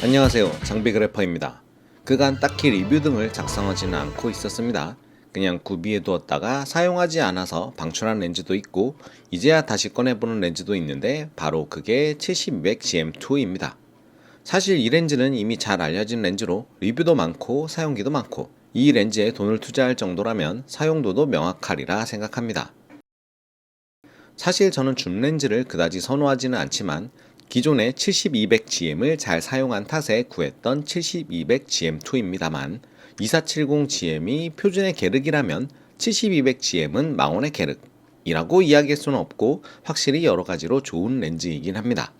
안녕하세요, 장비그래퍼입니다. 그간 딱히 리뷰 등을 작성하지는 않고 있었습니다. 그냥 구비해 두었다가 사용하지 않아서 방출한 렌즈도 있고 이제야 다시 꺼내보는 렌즈도 있는데 바로 그게 7200GM2입니다. 사실 이 렌즈는 이미 잘 알려진 렌즈로 리뷰도 많고 사용기도 많고 이 렌즈에 돈을 투자할 정도라면 사용도도 명확하리라 생각합니다. 사실 저는 줌 렌즈를 그다지 선호하지는 않지만 기존의 7200GM을 잘 사용한 탓에 구했던 7200GM2입니다만 2470GM이 표준의 계륵이라면 7200GM은 망원의 계륵이라고 이야기할 수는 없고 확실히 여러 가지로 좋은 렌즈이긴 합니다.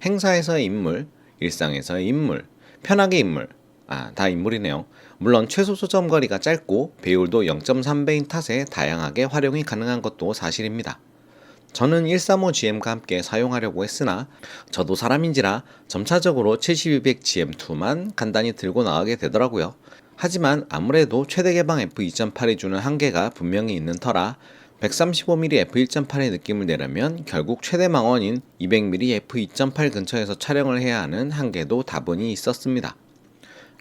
행사에서의 인물, 일상에서의 인물, 편하게 인물, 다 인물이네요. 물론 최소 소점 거리가 짧고 배율도 0.3배인 탓에 다양하게 활용이 가능한 것도 사실입니다. 저는 135GM과 함께 사용하려고 했으나 저도 사람인지라 점차적으로 7200GM2만 간단히 들고 나가게 되더라고요. 하지만 아무래도 최대 개방 f2.8이 주는 한계가 분명히 있는 터라 135mm f1.8의 느낌을 내려면 결국 최대 망원인 200mm f2.8 근처에서 촬영을 해야 하는 한계도 다분히 있었습니다.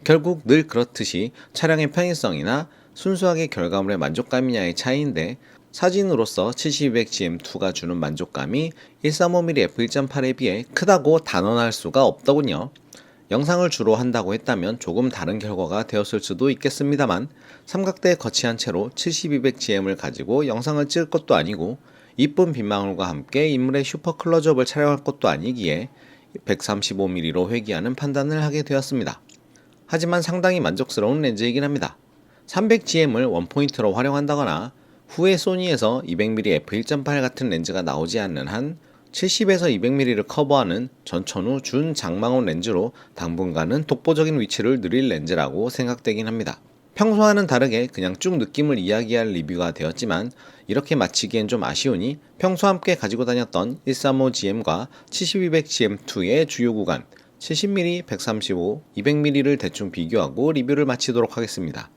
결국 늘 그렇듯이 촬영의 편의성이나 순수하게 결과물의 만족감이냐의 차이인데 사진으로서 7200GM2가 주는 만족감이 135mm f1.8에 비해 크다고 단언할 수가 없더군요. 영상을 주로 한다고 했다면 조금 다른 결과가 되었을 수도 있겠습니다만 삼각대에 거치한 채로 7200GM을 가지고 영상을 찍을 것도 아니고 이쁜 빗망울과 함께 인물의 슈퍼 클로즈업을 촬영할 것도 아니기에 135mm로 회귀하는 판단을 하게 되었습니다. 하지만 상당히 만족스러운 렌즈이긴 합니다. 300GM을 원포인트로 활용한다거나 후에 소니에서 200mm f1.8 같은 렌즈가 나오지 않는 한 70에서 200mm를 커버하는 전천후 준 장망원 렌즈로 당분간은 독보적인 위치를 누릴 렌즈라고 생각되긴 합니다. 평소와는 다르게 그냥 쭉 느낌을 이야기할 리뷰가 되었지만 이렇게 마치기엔 좀 아쉬우니 평소 함께 가지고 다녔던 135GM과 7200GM2의 주요 구간 70mm, 135, 200mm를 대충 비교하고 리뷰를 마치도록 하겠습니다.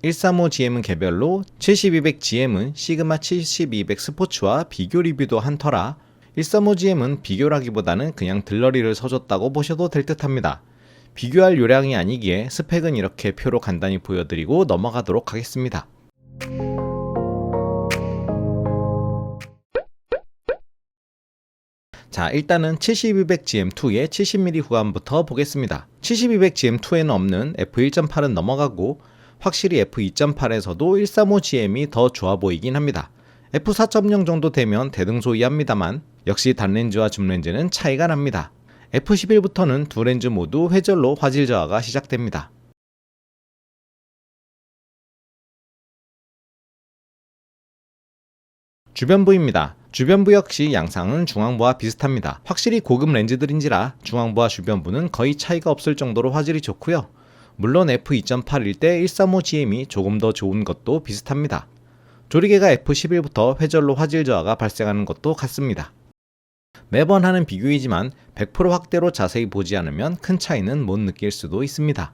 135GM은 개별로, 7200GM은 시그마 7200 스포츠와 비교 리뷰도 한 터라 135GM은 비교라기보다는 그냥 들러리를 서줬다고 보셔도 될 듯합니다. 비교할 요량이 아니기에 스펙은 이렇게 표로 간단히 보여드리고 넘어가도록 하겠습니다. 자, 일단은 7200GM2의 70mm 후반부터 보겠습니다. 7200GM2에는 없는 f1.8은 넘어가고 확실히 f2.8에서도 135GM이 더 좋아 보이긴 합니다. f4.0 정도 되면 대등소이합니다만 역시 단렌즈와 줌렌즈는 차이가 납니다. f11부터는 두 렌즈 모두 회절로 화질 저하가 시작됩니다. 주변부입니다. 주변부 역시 양상은 중앙부와 비슷합니다. 확실히 고급 렌즈들인지라 중앙부와 주변부는 거의 차이가 없을 정도로 화질이 좋고요. 물론 f2.8일 때 135GM이 조금 더 좋은 것도 비슷합니다. 조리개가 f11부터 회절로 화질 저하가 발생하는 것도 같습니다. 매번 하는 비교이지만 100% 확대로 자세히 보지 않으면 큰 차이는 못 느낄 수도 있습니다.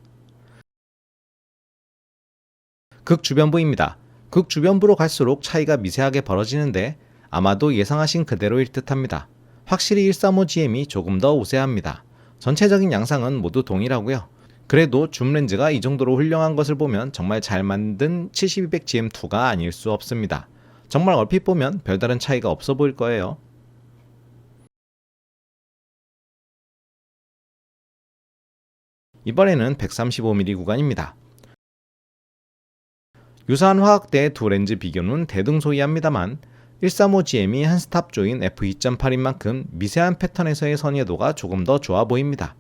극주변부입니다. 극주변부로 갈수록 차이가 미세하게 벌어지는데 아마도 예상하신 그대로일 듯합니다. 확실히 135GM이 조금 더 우세합니다. 전체적인 양상은 모두 동일하고요. 그래도 줌렌즈가 이 정도로 훌륭한 것을 보면 정말 잘 만든 7200GM2가 아닐 수 없습니다. 정말 얼핏 보면 별다른 차이가 없어 보일 거예요. 이번에는 135mm 구간입니다. 유사한 화학대의 두 렌즈 비교는 대등소이합니다만 135GM이 한 스탑 조인 f2.8인 만큼 미세한 패턴에서의 선회도가 조금 더 좋아 보입니다.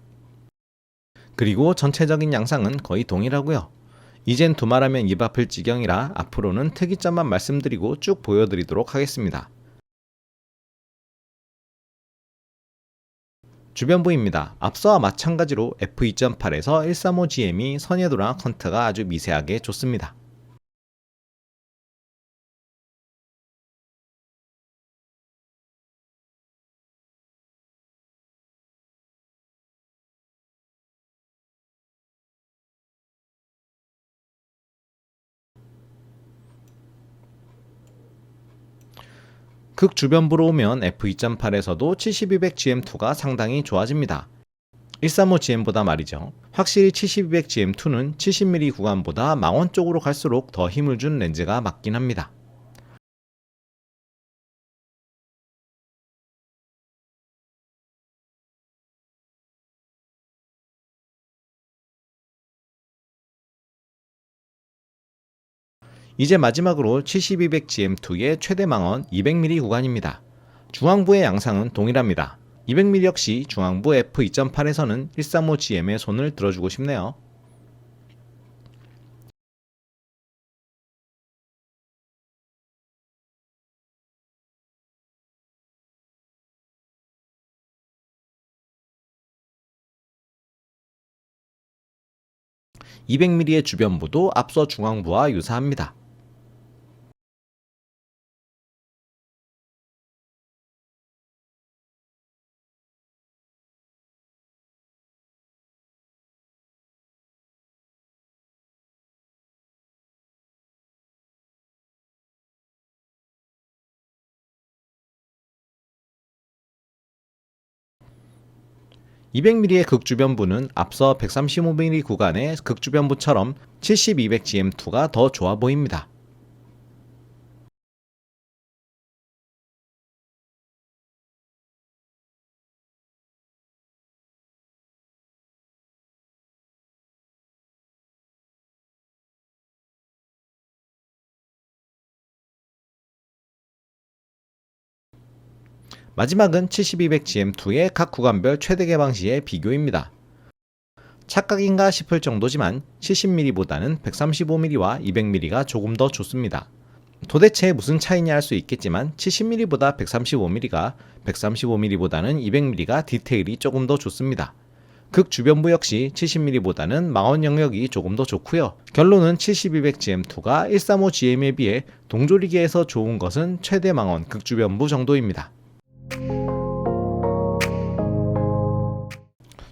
그리고 전체적인 양상은 거의 동일하고요. 이젠 두말하면 입 아플 지경이라 앞으로는 특이점만 말씀드리고 쭉 보여드리도록 하겠습니다. 주변부입니다. 앞서와 마찬가지로 f2.8에서 135GM이 선회도랑 컨트가 아주 미세하게 좋습니다. 극주변부로 오면 f2.8에서도 7200GM2가 상당히 좋아집니다. 135GM보다 말이죠. 확실히 7200GM2는 70mm 구간보다 망원 쪽으로 갈수록 더 힘을 준 렌즈가 맞긴 합니다. 이제 마지막으로 7200GM2의 최대 망원 200mm 구간입니다. 중앙부의 양상은 동일합니다. 200mm 역시 중앙부 f2.8에서는 135GM의 손을 들어주고 싶네요. (200mm의) 주변부도 앞서 중앙부와 유사합니다. (200mm의) 극주변부는 앞서 135mm 구간의 극주변부처럼 7200GM2가 더 좋아 보입니다. 마지막은 7200GM2의 각 구간별 최대 개방 시의 비교입니다. 착각인가 싶을 정도지만 70mm보다는 135mm와 200mm가 조금 더 좋습니다. 도대체 무슨 차이냐 할 수 있겠지만 70mm보다 135mm가 135mm보다는 200mm가 디테일이 조금 더 좋습니다. 극주변부 역시 70mm보다는 망원 영역이 조금 더 좋고요. 결론은 7200GM2가 135GM에 비해 동조리기에서 좋은 것은 최대 망원 극주변부 정도입니다.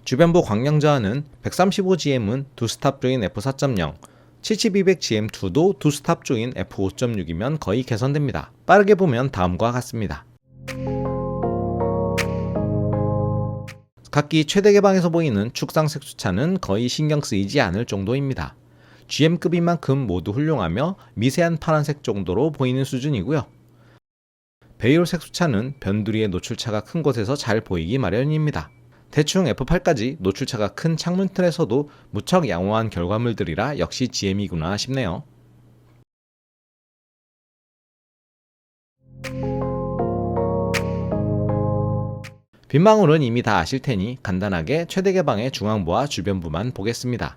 주변부 광량 저하는 135GM은 두스탑 조인 f4.0, 7200GM2도 두스탑 조인 f5.6이면 거의 개선됩니다. 빠르게 보면 다음과 같습니다. 각기 최대 개방에서 보이는 축상 색수차는 거의 신경 쓰이지 않을 정도입니다. GM급인 만큼 모두 훌륭하며 미세한 파란색 정도로 보이는 수준이고요. 배율 색수차는 변두리의 노출차가 큰 곳에서 잘 보이기 마련입니다. 대충 F8까지 노출차가 큰 창문 틀에서도 무척 양호한 결과물들이라 역시 GM이구나 싶네요. 빈방울은 이미 다 아실 테니 간단하게 최대 개방의 중앙부와 주변부만 보겠습니다.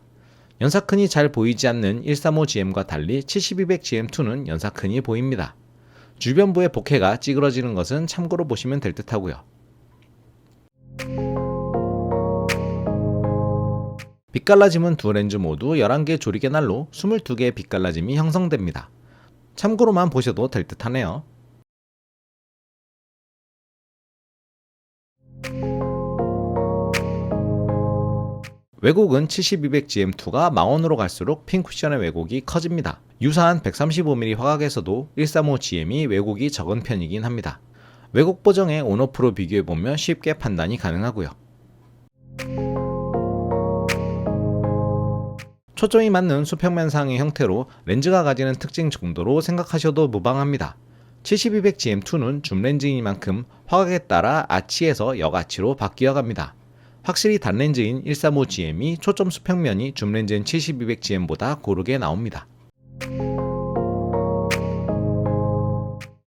연사큰이 잘 보이지 않는 135GM과 달리 7200GM2는 연사큰이 보입니다. 주변부의 복해가 찌그러지는 것은 참고로 보시면 될 듯 하고요. 빛갈라짐은 두 렌즈 모두 11개 조리개 날로 22개의 빛갈라짐이 형성됩니다. 참고로만 보셔도 될 듯 하네요. 왜곡은 7200GM2가 망원으로 갈수록 핀 쿠션의 왜곡이 커집니다. 유사한 135mm 화각에서도 135GM이 왜곡이 적은 편이긴 합니다. 왜곡 보정의 온오프로 비교해보면 쉽게 판단이 가능하고요. 초점이 맞는 수평면상의 형태로 렌즈가 가지는 특징 정도로 생각하셔도 무방합니다. 7200GM2는 줌렌즈이니만큼 화각에 따라 아치에서 역아치로 바뀌어갑니다. 확실히 단렌즈인 135GM이 초점 수평면이 줌렌즈인 7200GM보다 고르게 나옵니다.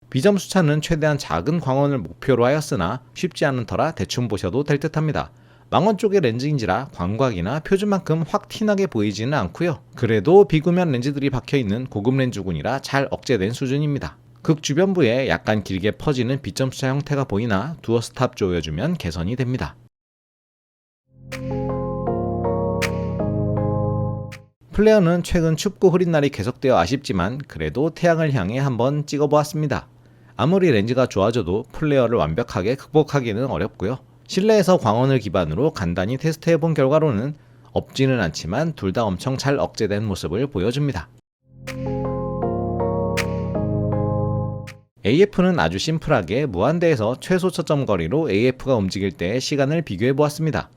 비점 수차는 최대한 작은 광원을 목표로 하였으나 쉽지 않은 터라 대충 보셔도 될 듯합니다. 망원 쪽의 렌즈인지라 광각이나 표준만큼 확 티나게 보이지는 않고요. 그래도 비구면 렌즈들이 박혀있는 고급 렌즈군이라 잘 억제된 수준입니다. 극 주변부에 약간 길게 퍼지는 비점 수차 형태가 보이나 두어 스탑 조여주면 개선이 됩니다. 플레어는 최근 춥고 흐린 날이 계속되어 아쉽지만 그래도 태양을 향해 한번 찍어보았습니다. 아무리 렌즈가 좋아져도 플레어를 완벽하게 극복하기는 어렵고요. 실내에서 광원을 기반으로 간단히 테스트해본 결과로는 없지는 않지만 둘 다 엄청 잘 억제된 모습을 보여줍니다. AF는 아주 심플하게 무한대에서 최소 초점 거리로 AF가 움직일 때의 시간을 비교해 보았습니다.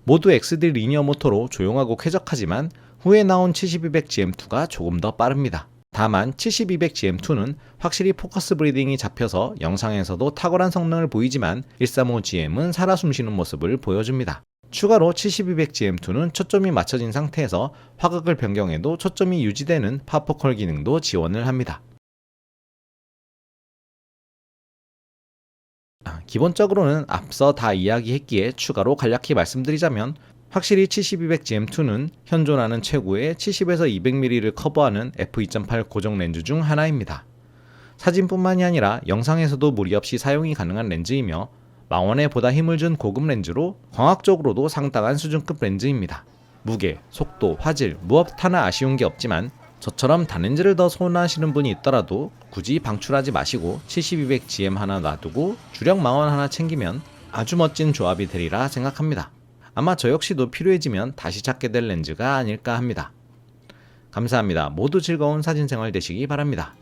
모두 XD 리니어 모터로 조용하고 쾌적하지만 후에 나온 7200GM2가 조금 더 빠릅니다. 다만 7200GM2는 확실히 포커스 브리딩이 잡혀서 영상에서도 탁월한 성능을 보이지만 135GM은 살아 숨쉬는 모습을 보여줍니다. 추가로 7200GM2는 초점이 맞춰진 상태에서 화각을 변경해도 초점이 유지되는 파포컬 기능도 지원을 합니다. 기본적으로는 앞서 다 이야기했기에 추가로 간략히 말씀드리자면 확실히 7200GM2는 현존하는 최고의 70에서 200mm를 커버하는 f2.8 고정 렌즈 중 하나입니다. 사진뿐만이 아니라 영상에서도 무리 없이 사용이 가능한 렌즈이며 망원에 보다 힘을 준 고급 렌즈로 광학적으로도 상당한 수준급 렌즈입니다. 무게, 속도, 화질 무엇 하나 아쉬운 게 없지만 저처럼 단렌즈를 더 선호하시는 분이 있더라도 굳이 방출하지 마시고 7200GM 하나 놔두고 주력 망원 하나 챙기면 아주 멋진 조합이 되리라 생각합니다. 아마 저 역시도 필요해지면 다시 찾게 될 렌즈가 아닐까 합니다. 감사합니다. 모두 즐거운 사진생활 되시기 바랍니다.